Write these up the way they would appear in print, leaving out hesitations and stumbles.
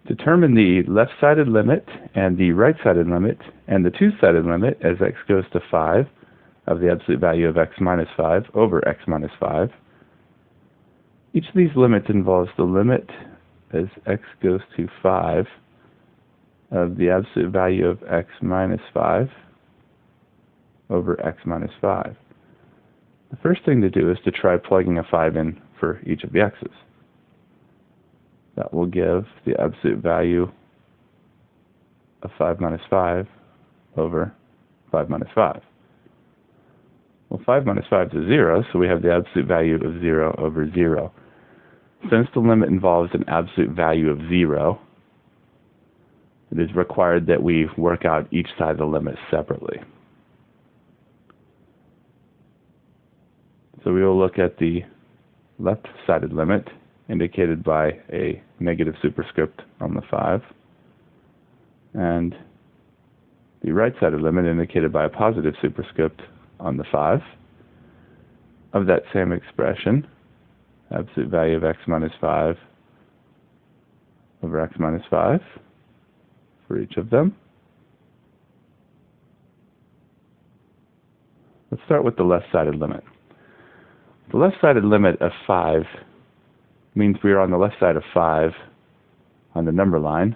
Determine the left-sided limit and the right-sided limit and the two-sided limit as x goes to 5 of the absolute value of x minus 5 over x minus 5. Each of these limits involves the limit as x goes to 5 of the absolute value of x minus 5 over x minus 5. The first thing to do is to try plugging a 5 in for each of the x's. That will give the absolute value of 5 minus 5 over 5 minus 5. Well, 5 minus 5 is 0, so we have the absolute value of 0 over 0. Since the limit involves an absolute value of 0, it is required that we work out each side of the limit separately. So we will look at the left-sided limit, indicated by a negative superscript on the 5, and the right-sided limit indicated by a positive superscript on the 5 of that same expression, absolute value of x minus 5 over x minus 5 for each of them. Let's start with the left-sided limit. The left-sided limit of 5 means we are on the left side of 5 on the number line,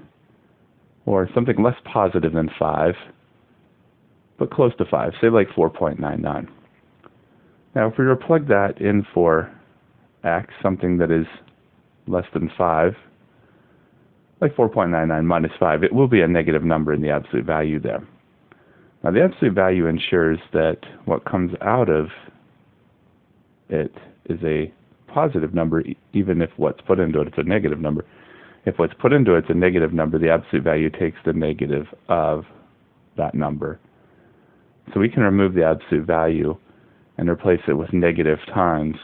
or something less positive than 5, but close to 5, say like 4.99. Now if we were to plug that in for x, something that is less than 5, like 4.99 minus 5, it will be a negative number in the absolute value there. Now the absolute value ensures that what comes out of it is a positive number, even if what's put into it is a negative number. If what's put into it is a negative number, the absolute value takes the negative of that number. So we can remove the absolute value and replace it with negative times,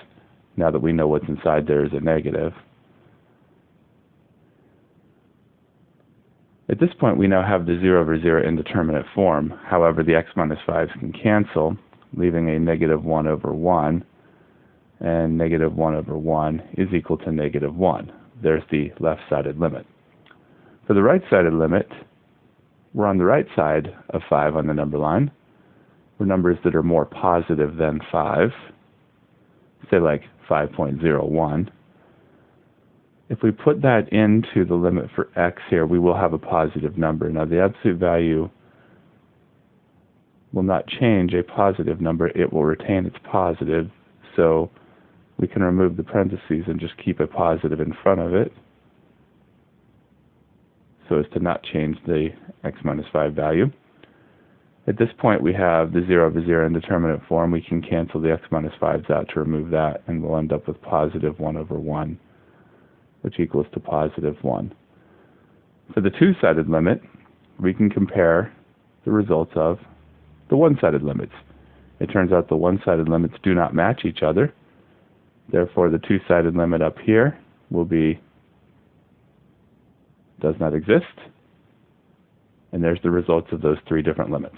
now that we know what's inside there is a negative. At this point we now have the 0 over 0 indeterminate form. However, the x minus 5s can cancel, leaving a negative 1 over 1. And negative 1 over 1 is equal to negative 1. There's the left-sided limit. For the right-sided limit, we're on the right side of 5 on the number line. For numbers that are more positive than 5, say like 5.01. If we put that into the limit for x here, we will have a positive number. Now the absolute value will not change a positive number. It will retain its positive. So we can remove the parentheses and just keep a positive in front of it so as to not change the x minus 5 value. At this point we have the 0 over 0 indeterminate form. We can cancel the x minus 5s out to remove that, and we'll end up with positive 1 over 1, which equals to positive 1. For the two-sided limit, we can compare the results of the one-sided limits. It turns out the one-sided limits do not match each other. Therefore, the two-sided limit up here will be does not exist. And there's the results of those three different limits.